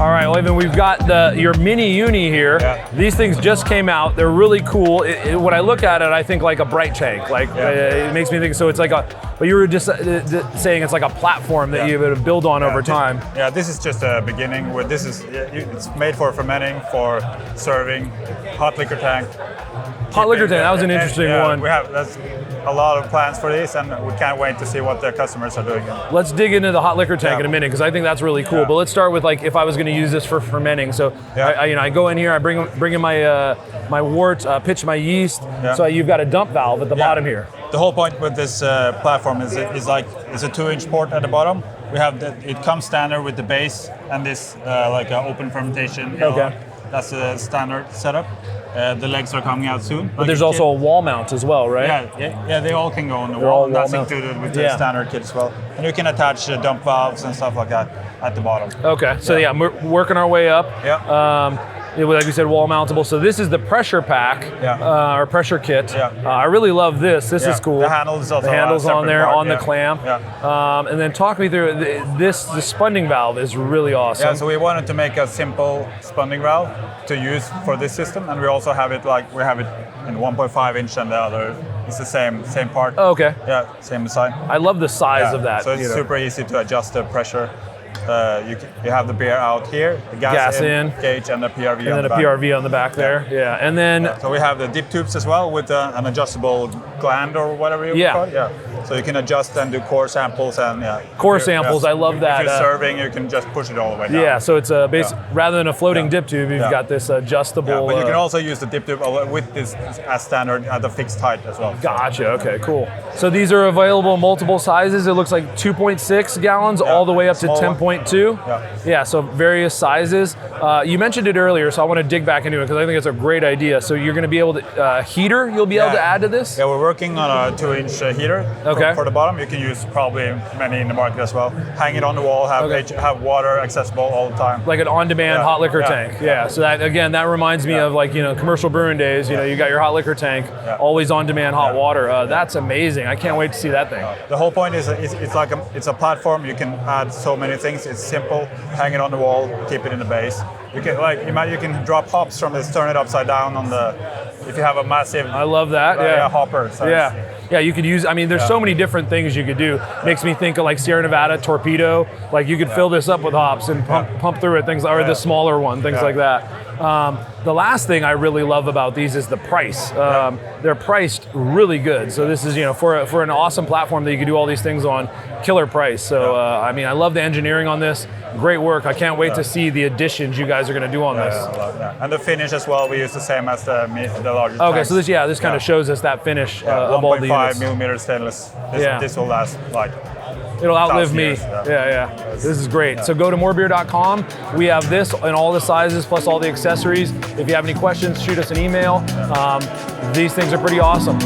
All right, well, Evan, we've got your MiniUni here. Yeah. These things just came out. They're really cool. When I look at it, I think like a bright tank. Like it makes me think. So it's like but you were just saying it's like a platform that you would build on over time. Yeah, this is just a beginning. It's made for fermenting, for serving, hot liquor tank. Hot liquor tank. That was an interesting one. That's a lot of plans for this, and we can't wait to see what the customers are doing. Let's dig into the hot liquor tank in a minute, because I think that's really cool. Yeah. But let's start with like if I was going to use this for fermenting. So I go in here, I bring in my wort, pitch my yeast. Yeah. So you've got a dump valve at the bottom here. The whole point with this platform is it's a 2-inch port at the bottom. We have it comes standard with the base and this like open fermentation. Okay. That's a standard setup. The legs are coming out soon. But there's also a wall mount as well, right? Yeah, they all can go on the They're all wall. That's wall mount. included with the standard kit as well. And you can attach dump valves and stuff like that at the bottom. Okay, so we're working our way up. Yeah. Like we said, wall mountable. So this is the pressure pack, or pressure kit. Yeah. I really love this. This is cool. The handle is also the handle's on there, part, on the clamp. Yeah. And then talk me through the spunding valve is really awesome. Yeah, so we wanted to make a simple spunding valve to use for this system, and we also have it we have it in 1.5 inch, and the other is the same part. Oh, okay. Yeah, same design. I love the size of that. So it's super easy to adjust the pressure. You have the beer out here, the gas in gauge, and the PRV and then a PRV on the back there. Yeah, and then so we have the dip tubes as well with an adjustable gland or whatever you call it. Yeah. So you can adjust and do core samples and core samples. I love that. If you're serving, you can just push it all the way down. Yeah. So it's rather than a floating dip tube, you've got this adjustable. Yeah, but you can also use the dip tube with this as standard at the fixed height as well. Gotcha. Okay. Cool. So these are available in multiple sizes. It looks like 2.6 gallons all the way up to 10.2. Yeah. So various sizes. You mentioned it earlier, so I want to dig back into it because I think it's a great idea. So you're going to be able to heater. You'll be able to add to this. Yeah, we're working on a 2-inch heater. Okay. For the bottom, you can use probably many in the market as well. Hang it on the wall, have water accessible all the time. Like an on-demand hot liquor tank. Yeah. So that reminds me of like commercial brewing days. You got your hot liquor tank, always on-demand hot water. That's amazing. I can't wait to see that thing. The whole point is it's a platform. You can add so many things. It's simple. Hang it on the wall, keep it in the base. You can drop hops from this, turn it upside down on if you have a massive. I love that. Hopper. So yeah, you could use. I mean, there's so many different things you could do. Makes me think of like Sierra Nevada Torpedo. Like you could fill this up with hops and pump through it. Things or the smaller one, things like that. The last thing I really love about these is the price. They're priced really good. So this is for an awesome platform that you can do all these things on, killer price. So I mean, I love the engineering on this. Great work. I can't wait to see the additions you guys are going to do on this. And the finish as well, we use the same as the larger Okay, tanks. so this kind of shows us that finish of all the units. 1.5 millimeter stainless. This will last it'll outlive me. Years, This is great. So go to morebeer.com. We have this in all the sizes plus all the accessories. If you have any questions, shoot us an email. These things are pretty awesome.